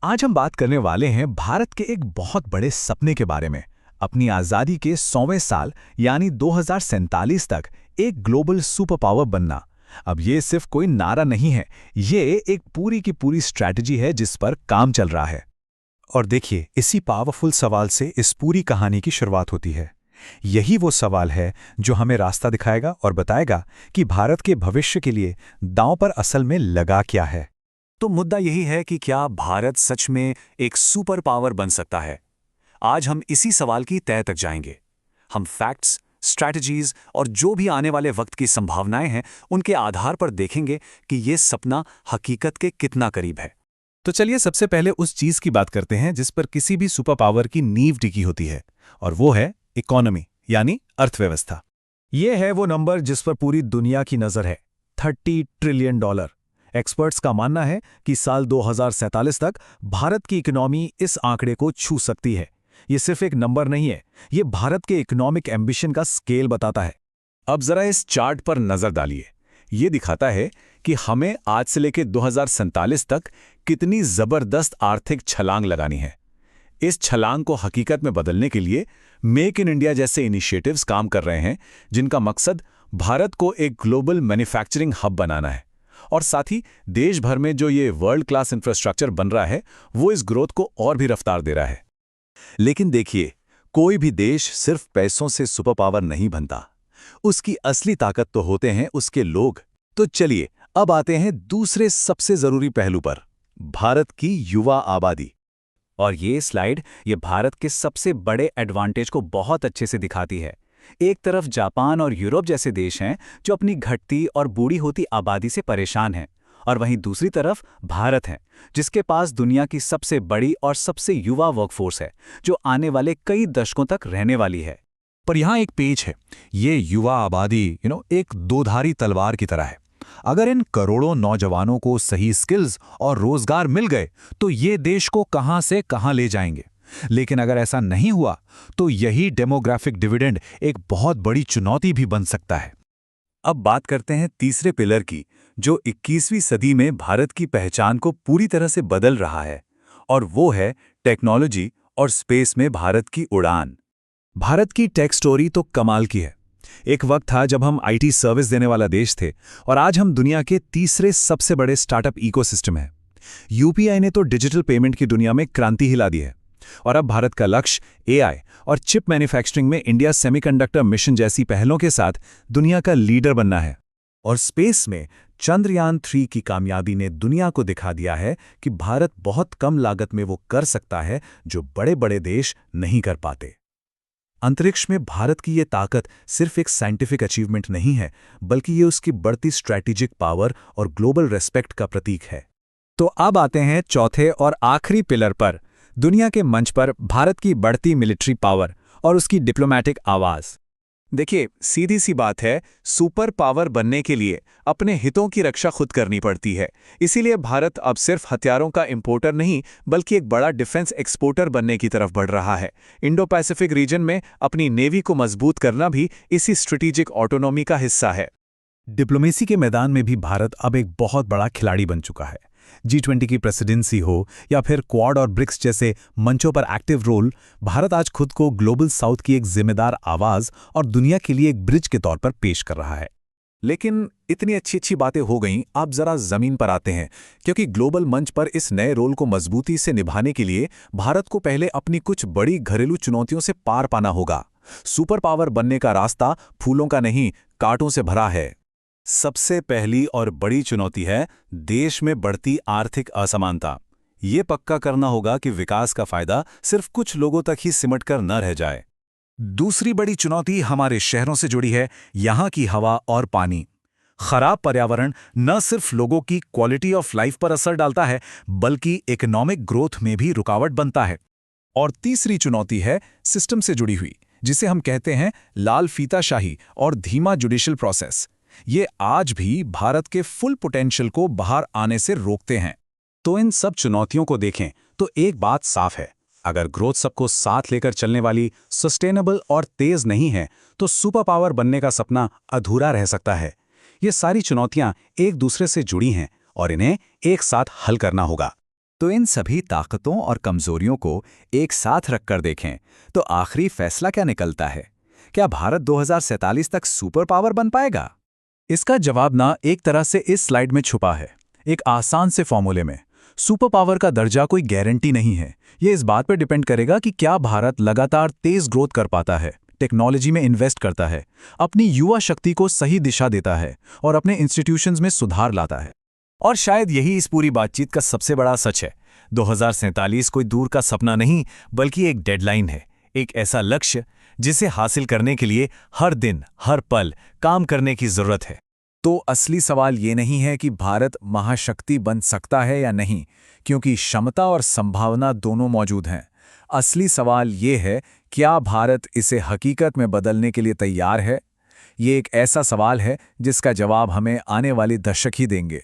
आज हम बात करने वाले हैं भारत के एक बहुत बड़े सपने के बारे में। अपनी आज़ादी के 100वें साल यानी 2047 तक एक ग्लोबल सुपर पावर बनना। अब ये सिर्फ कोई नारा नहीं है, ये एक पूरी की पूरी स्ट्रैटेजी है जिस पर काम चल रहा है। और देखिए, इसी पावरफुल सवाल से इस पूरी कहानी की शुरुआत होती है। यही वो सवाल है जो हमें रास्ता दिखाएगा और बताएगा कि भारत के भविष्य के लिए दांव पर असल में लगा क्या है। तो मुद्दा यही है कि क्या भारत सच में एक सुपर पावर बन सकता है। आज हम इसी सवाल की तह तक जाएंगे। हम फैक्ट्स, स्ट्रैटेजीज और जो भी आने वाले वक्त की संभावनाएं हैं उनके आधार पर देखेंगे कि ये सपना हकीकत के कितना करीब है। तो चलिए सबसे पहले उस चीज की बात करते हैं जिस पर किसी भी सुपर पावर की नींव टिकी होती है, और वो है इकोनॉमी यानी अर्थव्यवस्था। ये है वो नंबर जिस पर पूरी दुनिया की नज़र है, $30 ट्रिलियन। एक्सपर्ट्स का मानना है कि साल 2047 तक भारत की इकोनॉमी इस आंकड़े को छू सकती है। ये सिर्फ एक नंबर नहीं है, ये भारत के इकोनॉमिक एम्बिशन का स्केल बताता है। अब जरा इस चार्ट पर नजर डालिए। ये दिखाता है कि हमें आज से लेकर 2047 तक कितनी जबरदस्त आर्थिक छलांग लगानी है। इस छलांग को हकीकत में बदलने के लिए मेक इन इंडिया जैसे इनिशिएटिव्स काम कर रहे हैं, जिनका मकसद भारत को एक ग्लोबल मैन्युफैक्चरिंग हब बनाना है। और साथ ही देश भर में जो ये वर्ल्ड क्लास इंफ्रास्ट्रक्चर बन रहा है वो इस ग्रोथ को और भी रफ्तार दे रहा है। लेकिन देखिए, कोई भी देश सिर्फ पैसों से सुपर पावर नहीं बनता। उसकी असली ताकत तो होते हैं उसके लोग। तो चलिए अब आते हैं दूसरे सबसे जरूरी पहलू पर, भारत की युवा आबादी। और ये स्लाइड ये भारत के सबसे बड़े एडवांटेज को बहुत अच्छे से दिखाती है। एक तरफ जापान और यूरोप जैसे देश हैं जो अपनी घटती और बूढ़ी होती आबादी से परेशान हैं, और वहीं दूसरी तरफ भारत है जिसके पास दुनिया की सबसे बड़ी और सबसे युवा वर्कफोर्स है जो आने वाले कई दशकों तक रहने वाली है। पर यहाँ एक पेच है। ये युवा आबादी एक दोधारी तलवार की तरह है। अगर इन करोड़ों नौजवानों को सही स्किल्स और रोजगार मिल गए तो ये देश को कहां से कहां ले जाएंगे। लेकिन अगर ऐसा नहीं हुआ तो यही डेमोग्राफिक डिविडेंड एक बहुत बड़ी चुनौती भी बन सकता है। अब बात करते हैं तीसरे पिलर की, जो 21वीं सदी में भारत की पहचान को पूरी तरह से बदल रहा है, और वो है टेक्नोलॉजी और स्पेस में भारत की उड़ान। भारत की टेक स्टोरी तो कमाल की है। एक वक्त था जब हम आईटी सर्विस देने वाला देश थे, और आज हम दुनिया के तीसरे सबसे बड़े स्टार्टअप इकोसिस्टम हैं। यूपीआई ने तो डिजिटल पेमेंट की दुनिया में क्रांति हिला दी है, और अब भारत का लक्ष्य एआई और चिप मैन्युफैक्चरिंग में इंडिया सेमीकंडक्टर मिशन जैसी पहलों के साथ दुनिया का लीडर बनना है। और स्पेस में चंद्रयान 3 की कामयाबी ने दुनिया को दिखा दिया है कि भारत बहुत कम लागत में वो कर सकता है जो बड़े बड़े देश नहीं कर पाते। अंतरिक्ष में भारत की ये ताकत सिर्फ एक साइंटिफिक अचीवमेंट नहीं है, बल्कि ये उसकी बढ़ती स्ट्रैटेजिक पावर और ग्लोबल रेस्पेक्ट का प्रतीक है। तो अब आते हैं चौथे और आखिरी पिलर पर, दुनिया के मंच पर भारत की बढ़ती मिलिट्री पावर और उसकी डिप्लोमैटिक आवाज। देखिए, सीधी सी बात है, सुपर पावर बनने के लिए अपने हितों की रक्षा खुद करनी पड़ती है। इसीलिए भारत अब सिर्फ हथियारों का इंपोर्टर नहीं बल्कि एक बड़ा डिफेंस एक्सपोर्टर बनने की तरफ बढ़ रहा है। इंडो पैसिफिक रीजन में अपनी नेवी को मजबूत करना भी इसी स्ट्रेटेजिक ऑटोनॉमी का हिस्सा है। डिप्लोमेसी के मैदान में भी भारत अब एक बहुत बड़ा खिलाड़ी बन चुका है। G20 की प्रेसिडेंसी हो या फिर क्वाड और ब्रिक्स जैसे मंचों पर एक्टिव रोल, भारत आज खुद को ग्लोबल साउथ की एक जिम्मेदार आवाज और दुनिया के लिए एक ब्रिज के तौर पर पेश कर रहा है। लेकिन इतनी अच्छी अच्छी बातें हो गईं, आप जरा जमीन पर आते हैं, क्योंकि ग्लोबल मंच पर इस नए रोल को मजबूती से निभाने के लिए भारत को पहले अपनी कुछ बड़ी घरेलू चुनौतियों से पार पाना होगा। सुपर पावर बनने का रास्ता फूलों का नहीं, कांटों से भरा है। सबसे पहली और बड़ी चुनौती है देश में बढ़ती आर्थिक असमानता। ये पक्का करना होगा कि विकास का फायदा सिर्फ कुछ लोगों तक ही सिमट कर न रह जाए। दूसरी बड़ी चुनौती हमारे शहरों से जुड़ी है, यहाँ की हवा और पानी। खराब पर्यावरण न सिर्फ लोगों की क्वालिटी ऑफ लाइफ पर असर डालता है, बल्कि इकोनॉमिक ग्रोथ में भी रुकावट बनता है। और तीसरी चुनौती है सिस्टम से जुड़ी हुई, जिसे हम कहते हैं लाल फीताशाही और धीमा जुडिशियल प्रोसेस। ये आज भी भारत के फुल पोटेंशियल को बाहर आने से रोकते हैं। तो इन सब चुनौतियों को देखें तो एक बात साफ है, अगर ग्रोथ सबको साथ लेकर चलने वाली, सस्टेनेबल और तेज नहीं है तो सुपर पावर बनने का सपना अधूरा रह सकता है। ये सारी चुनौतियां एक दूसरे से जुड़ी हैं और इन्हें एक साथ हल करना होगा। तो इन सभी ताकतों और कमजोरियों को एक साथ रखकर देखें तो आखिरी फैसला क्या निकलता है? क्या भारत 2047 तक सुपर पावर बन पाएगा? इसका जवाब ना एक तरह से इस स्लाइड में छुपा है, एक आसान से फॉर्मूले में। सुपर पावर का दर्जा कोई गारंटी नहीं है। ये इस बात पर डिपेंड करेगा कि क्या भारत लगातार तेज ग्रोथ कर पाता है, टेक्नोलॉजी में इन्वेस्ट करता है, अपनी युवा शक्ति को सही दिशा देता है और अपने इंस्टीट्यूशंस में सुधार लाता है। और शायद यही इस पूरी बातचीत का सबसे बड़ा सच है। 2047 कोई दूर का सपना नहीं, बल्कि एक डेडलाइन है, एक ऐसा लक्ष्य जिसे हासिल करने के लिए हर दिन, हर पल काम करने की जरूरत है। तो असली सवाल ये नहीं है कि भारत महाशक्ति बन सकता है या नहीं, क्योंकि क्षमता और संभावना दोनों मौजूद हैं। असली सवाल ये है, क्या भारत इसे हकीकत में बदलने के लिए तैयार है? ये एक ऐसा सवाल है जिसका जवाब हमें आने वाले दशक ही देंगे।